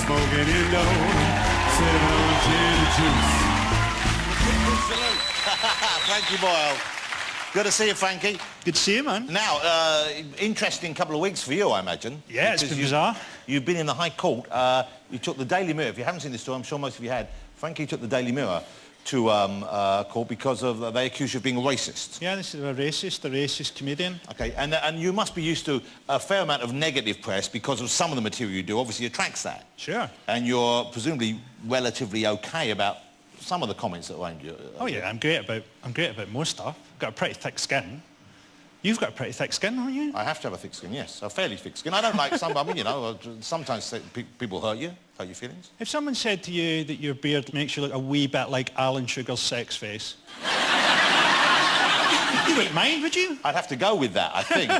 smoking Indo, sipping on gin and juice. Salute. Frankie Boyle. Good to see you, Frankie. Good to see you, man. Now, interesting couple of weeks for you, I imagine. Yeah, it's been bizarre. You've been in the High Court. You took the Daily Mirror. If you haven't seen this story, I'm sure most of you had. Frankie took the Daily Mirror to court because of they accuse you of being a racist. Yeah, this is a racist comedian. Okay, and you must be used to a fair amount of negative press because of some of the material you do. Obviously, attracts that. Sure. And you're presumably relatively okay about some of the comments that are aimed at you. Oh yeah, I'm great about most stuff. I've got a pretty thick skin. You've got a pretty thick skin, haven't you? I have to have a thick skin, yes, a fairly thick skin. I don't like some. I mean, you know, sometimes people hurt your feelings. If someone said to you that your beard makes you look a wee bit like Alan Sugar's sex face, you wouldn't mind, would you? I'd have to go with that, I think.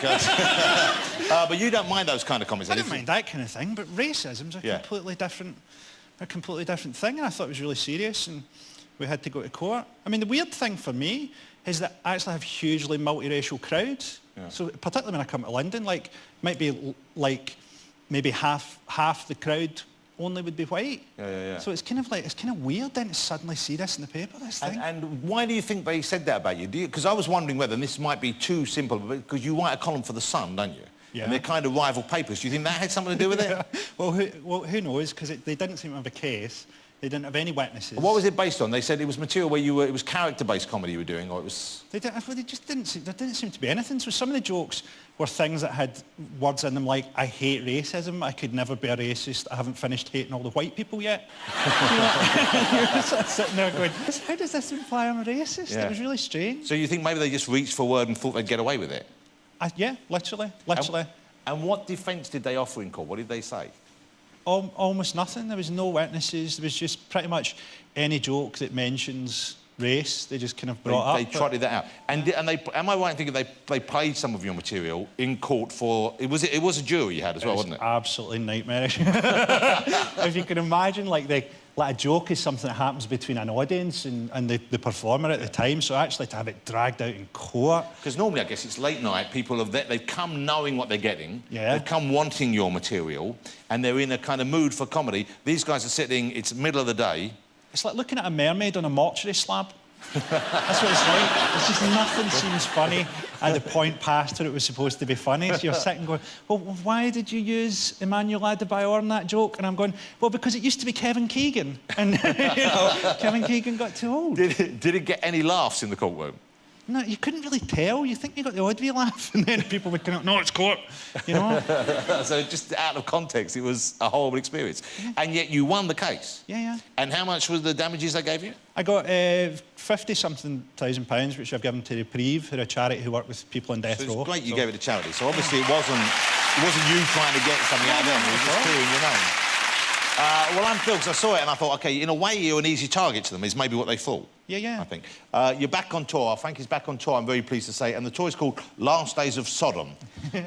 But you don't mind those kind of comments? I don't mind that kind of thing, but racism's a completely different thing, and I thought it was really serious, and we had to go to court. I mean, the weird thing for me is that I actually have hugely multiracial crowds. Yeah. So particularly when I come to London, like, might be like maybe half the crowd only would be white. Yeah. So it's kind of weird then to suddenly see this in the paper, this thing. And why do you think they said that about you? Because I was wondering whether this might be too simple, because you write a column for The Sun, don't you? Yeah. And they're kind of rival papers. Do you think that had something to do with it? Well, who knows? Because they didn't seem to have a case. They didn't have any witnesses. What was it based on? They said it was material where it was character-based comedy you were doing, or it was... There didn't seem to be anything. So some of the jokes were things that had words in them like, I hate racism, I could never be a racist, I haven't finished hating all the white people yet. You're sort of sitting there going, how does this imply I'm a racist? Yeah. It was really strange. So you think maybe they just reached for a word and thought they'd get away with it? Yeah, literally. And what defence did they offer in court? What did they say? Almost nothing. There was no witnesses. There was just pretty much any joke that mentions race, they just kind of brought up. They trotted that out. And am I right in thinking they played some of your material in court for... It was a jury you had as well, wasn't it? Absolutely nightmarish. If you can imagine, like a joke is something that happens between an audience and the performer at the time, so actually to have it dragged out in court... Because normally, I guess, it's late night, people they've come knowing what they're getting, they've come wanting your material, and they're in a kind of mood for comedy. These guys are sitting, it's middle of the day... It's like looking at a mermaid on a mortuary slab. That's what it's like. It's just nothing seems funny at the point past where it was supposed to be funny. So you're sitting going, well, why did you use Emmanuel Adebayor in that joke? And I'm going, well, because it used to be Kevin Keegan. And, you know, Kevin Keegan got too old. Did it get any laughs in the courtroom? No, you couldn't really tell. You think you got the odd wee laugh, and then people would come out, no, it's court, you know? So just out of context, it was a horrible experience. Yeah. And yet you won the case. Yeah. And how much was the damages they gave you? I got £50-something thousand, which I've given to Reprieve, who are a charity who work with people on death row. It's great you gave it to charity. So obviously it wasn't you trying to get something out of them. It was just clearing your name. Well, I'm thrilled because I saw it and I thought, OK, in a way, you're an easy target to them, is maybe what they thought. Yeah. I think. You're back on tour. Frankie's back on tour, I'm very pleased to say, and the tour is called Last Days of Sodom.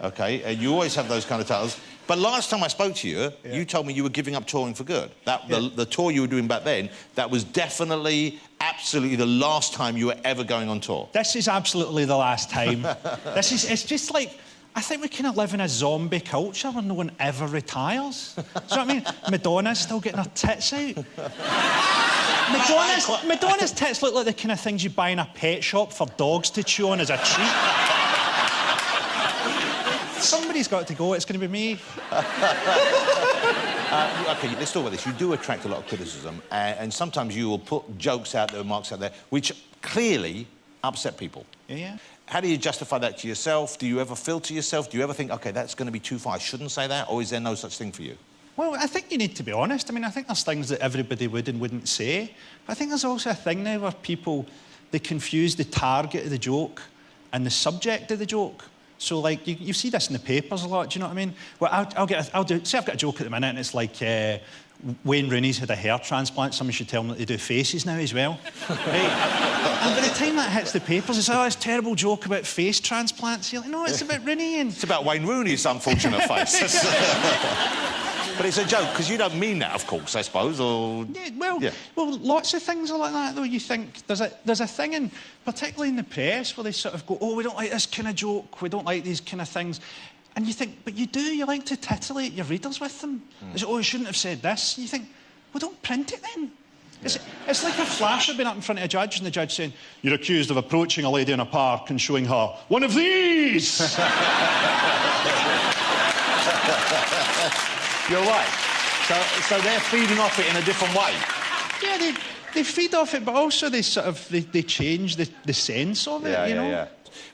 OK? You always have those kind of titles. But last time I spoke to you, you told me you were giving up touring for good. The tour you were doing back then, that was definitely, absolutely the last time you were ever going on tour. This is absolutely the last time. It's just like... I think we kind of live in a zombie culture where no one ever retires. Do you know what I mean? Madonna's still getting her tits out. Madonna's tits look like the kind of things you buy in a pet shop for dogs to chew on as a treat. Somebody's got to go. It's going to be me. OK, let's talk about this. You do attract a lot of criticism, and sometimes you will put jokes out there, remarks out there, which clearly upset people. Yeah. How do you justify that to yourself? Do you ever filter yourself? Do you ever think, OK, that's going to be too far, I shouldn't say that? Or is there no such thing for you? Well, I think you need to be honest. I mean, I think there's things that everybody would and wouldn't say. But I think there's also a thing now where people, they confuse the target of the joke and the subject of the joke. So, like, you see this in the papers a lot, do you know what I mean? Well, say I've got a joke at the minute and it's like, Wayne Rooney's had a hair transplant, someone should tell him that they do faces now as well. Right? And by the time that hits the papers, it's, oh, it's a terrible joke about face transplants. You're like, no, it's about Rooney and... It's about Wayne Rooney's unfortunate face. But it's a joke, because you don't mean that, of course, I suppose, or... Yeah, well, lots of things are like that, though. You think... There's a thing, particularly in the press, where they sort of go, oh, we don't like this kind of joke, we don't like these kind of things. And you think, but you do, you like to titillate your readers with them. It's, oh, I shouldn't have said this. And you think, well, don't print it then. It's like a flasher being up in front of a judge and the judge saying, you're accused of approaching a lady in a park and showing her one of these. You're right. So they're feeding off it in a different way. Yeah, they feed off it, but also they sort of they change the sense of it, you know? Yeah.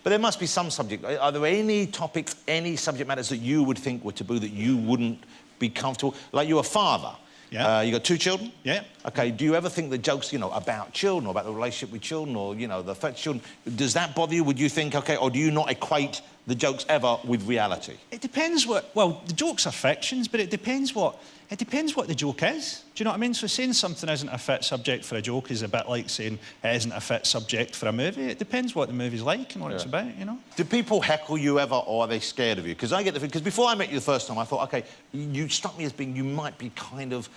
But there must be some subject. Are there any topics, any subject matters that you would think were taboo that you wouldn't be comfortable? Like you're a father. Yeah. You got 2 children? Yeah. Okay, do you ever think that jokes, you know, about children or about the relationship with children or, you know, the effect of children, does that bother you? Would you think, okay, or do you not equate the jokes ever with reality? It depends what... Well, the jokes are fictions, but it depends what the joke is. Do you know what I mean? So saying something isn't a fit subject for a joke is a bit like saying it isn't a fit subject for a movie. It depends what the movie's like and what it's about, you know? Do people heckle you ever, or are they scared of you? Because I get the... Because before I met you the first time, I thought, OK, you struck me as being... You might be kind of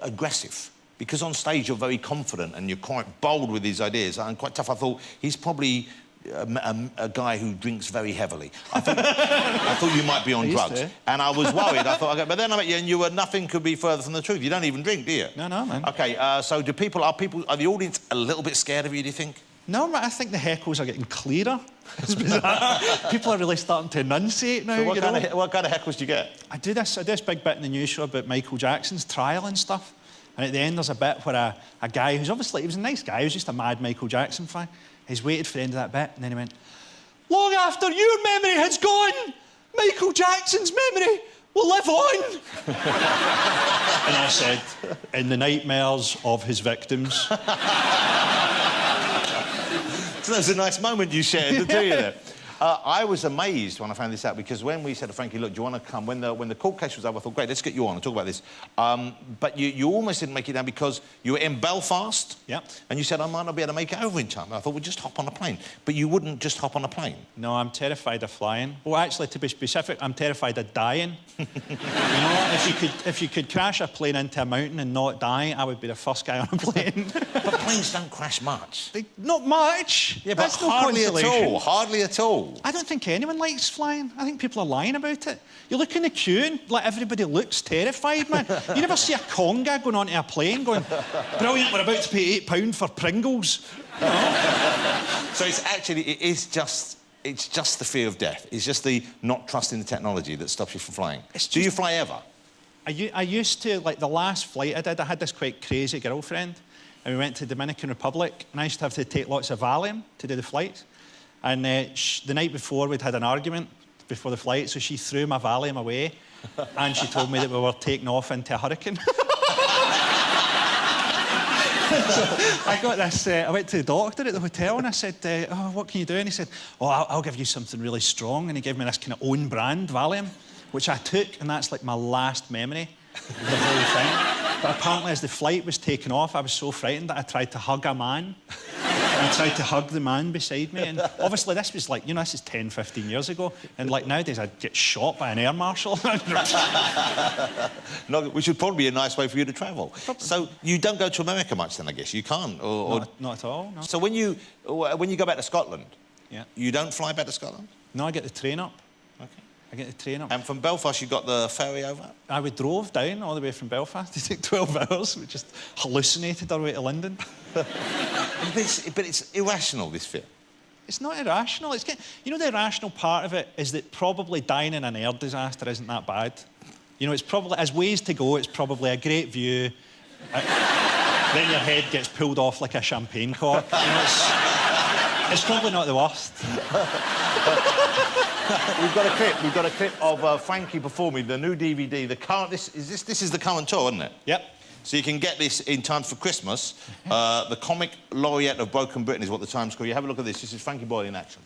aggressive. Because on stage you're very confident and you're quite bold with these ideas and quite tough. I thought, he's probably... A guy who drinks very heavily. I thought you might be on drugs. And I was worried. I thought, OK, but then I met you and you were nothing could be further from the truth. You don't even drink, do you? No, man. OK, so are the audience a little bit scared of you, do you think? No, I think the heckles are getting clearer. It's bizarre. People are really starting to enunciate now, So what kind of heckles do you get? I do this big bit in the news show about Michael Jackson's trial and stuff. And at the end there's a bit where a guy who's obviously... He was a nice guy, he was just a mad Michael Jackson fan. He's waited for the end of that bit, and then he went, long after your memory has gone, Michael Jackson's memory will live on. And I said, in the nightmares of his victims. So that's a nice moment you shared, didn't you? There? I was amazed when I found this out because when we said to Frankie, look, do you want to come? When the court case was over, I thought, great, let's get you on and talk about this. But you almost didn't make it down because you were in Belfast. Yep. And you said, I might not be able to make it over in time. And I thought, well, just hop on a plane. But you wouldn't just hop on a plane. No, I'm terrified of flying. Well, actually, to be specific, I'm terrified of dying. You know, if you could crash a plane into a mountain and not die, I would be the first guy on a plane. But planes don't crash much. Not much. Yeah, but hardly at all. Hardly at all. I don't think anyone likes flying. I think people are lying about it. You look in the queue and like, everybody looks terrified, man. You never see a conga going onto a plane going, brilliant, we're about to pay £8 for Pringles. You know? So it's just the fear of death. It's just the not trusting the technology that stops you from flying. Do you fly ever? I used to, like the last flight I did, I had this quite crazy girlfriend and we went to the Dominican Republic and I used to have to take lots of Valium to do the flights. And the night before, we'd had an argument before the flight, so she threw my Valium away and she told me that we were taking off into a hurricane. So I got this... I went to the doctor at the hotel and I said, oh, what can you do? And he said, oh, I'll give you something really strong. And he gave me this kind of own brand Valium, which I took, and that's like my last memory of the whole thing. But apparently, as the flight was taking off, I was so frightened that I tried to hug a man. I tried to hug the man beside me, and obviously this was like, you know, this is 10, 15 years ago, and like nowadays I'd get shot by an air marshal. No, which would probably be a nice way for you to travel. Probably. So you don't go to America much then, I guess? You can't? Not at all, no. So when you go back to Scotland, yeah, you don't fly back to Scotland? No, I get the train up. OK. I get the train up. And from Belfast, you got the ferry over? We drove down all the way from Belfast. It took 12 hours. We just hallucinated our way to London. But it's irrational, this fear. It's not irrational. You know, the irrational part of it is that probably dying in an air disaster isn't that bad. You know, it's probably, as ways to go, it's probably a great view. Then your head gets pulled off like a champagne cork. You know, it's probably not the worst. We've got a clip of Frankie performing the new DVD. This is the current tour, isn't it? Yep. So you can get this in time for Christmas. The comic laureate of Broken Britain is what the Times call you. Have a look at this. This is Frankie Boyle in action.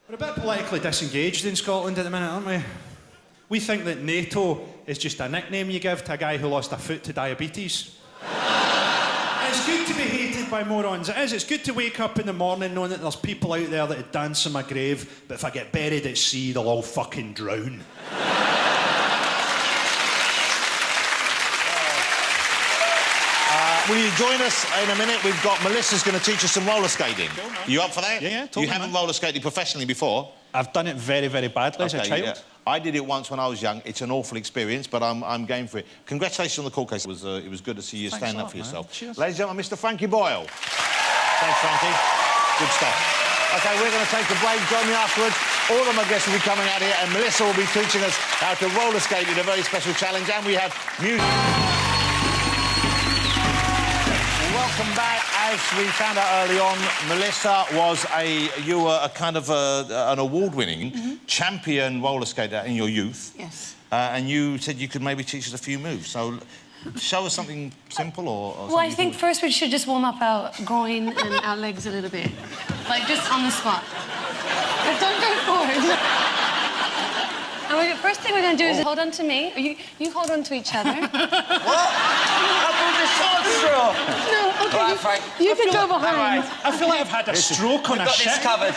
We're a bit politically disengaged in Scotland at the minute, aren't we? We think that NATO is just a nickname you give to a guy who lost a foot to diabetes. It's good to be hated by morons. It is. It's good to wake up in the morning knowing that there's people out there that would dance in my grave, but if I get buried at sea, they'll all fucking drown. Will you join us in a minute? We've got Melissa's going to teach us some roller skating. Cool, you up for that? Yeah, totally. You haven't roller skated professionally before? I've done it very, very badly as a child. Yeah. I did it once when I was young. It's an awful experience, but I'm game for it. Congratulations on the court case. It was good to see you stand up for yourself. Cheers. Ladies and gentlemen, Mr. Frankie Boyle. Thanks, Frankie. Good stuff. OK, we're going to take a break. Join me afterwards. All of my guests will be coming out here, and Melissa will be teaching us how to roller skate in a very special challenge, and we have music. Welcome back. As we found out early on, Melissa you were a kind of an award-winning champion roller skater in your youth. Yes. And you said you could maybe teach us a few moves. So show us something simple or Well, I think first we should just warm up our groin and our legs a little bit. Like, just on the spot. But don't go forward. And first thing we're going to do is hold on to me. You hold on to each other. What? I pulled the sword straw. No, OK, Right, Frank. you can go behind. I feel like I've had a stroke on a Got ship. this covered.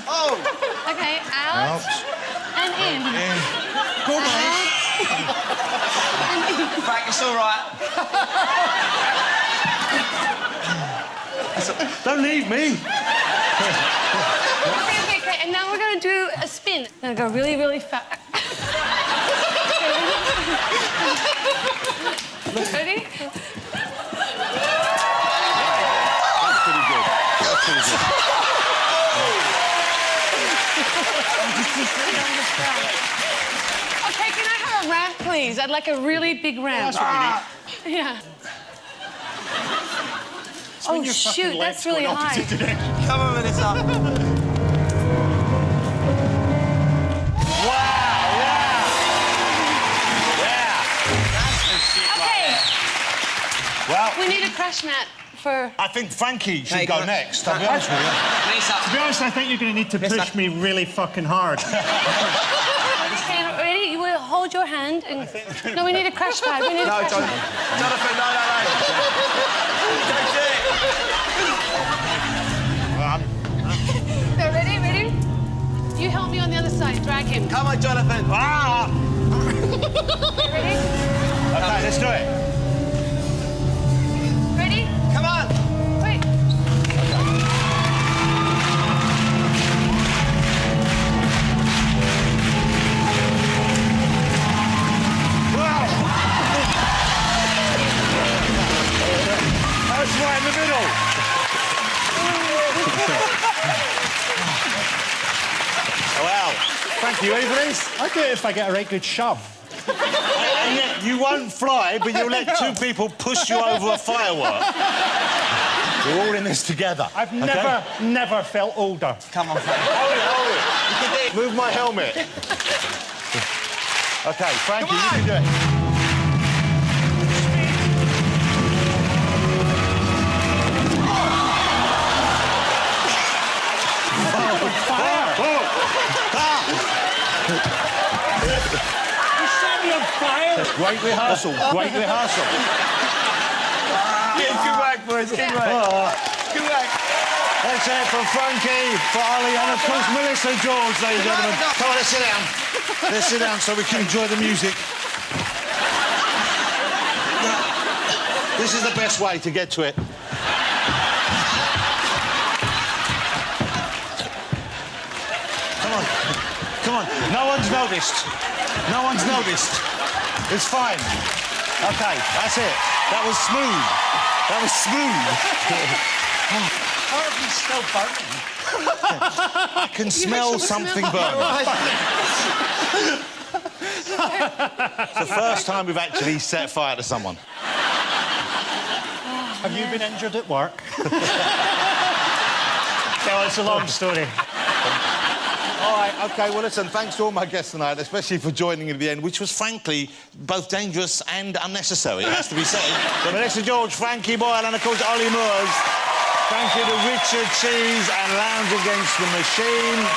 Oh! OK, out. And in. Go on. And in. Frank, it's all right. Don't leave me. Okay, and now we're going to do a spin. I'm going to go really, really fast. Ready? That's pretty good. That's pretty good. Okay, can I have a ramp, please? I'd like a really big ramp. That's what we need. Yeah. When Oh, your fucking shoot, legs that's really going high. opposite direction. Come on, Melissa. Okay, Well, we need a crash mat for... I think Frankie should Hey, go come on. next, I'll be honest with you. Melissa. To be honest, I think you're going to need to push me really fucking hard. Okay, ready? You will hold your hand and... No, we need a crash pad. We need a crash pad. Jonathan, no. Don't do it. So, ready? You help me on the other side. Drag him. Come on, Jonathan. Ready? OK, let's do it. Ready? Come on. Wait. That's right in the middle. Well, Frankie, you ready for this? I'll do it if I get a right good shove. And yet, you won't fly, but you'll let two people push you over a firework. We're all in this together. I've okay? never felt older. Come on, Frank. Hold it. You can do it. Move my helmet. OK, Frankie, you can do it. Great rehearsal. Great rehearsal. Good work, boys. Good work. Good work. Let's hear it from Frankie, for Olly, and of course Melissa George, ladies and gentlemen. Come on, let's sit down. Let's sit down so we can enjoy the music. This is the best way to get to it. Come on. Come on. No one's noticed. No one's noticed. It's fine. OK, that's it. That was smooth. That was smooth. How are you still burning? I can smell something burning. It's the first time we've actually set fire to someone. Have you been injured at work? Well, it's a long story. All right, OK, well, listen, thanks to all my guests tonight, especially for joining at the end, which was, frankly, both dangerous and unnecessary, it has to be said. So, Melissa George, Frankie Boyle, and, of course, Olly Murs. Thank you to Richard Cheese and Lounge Against the Machine.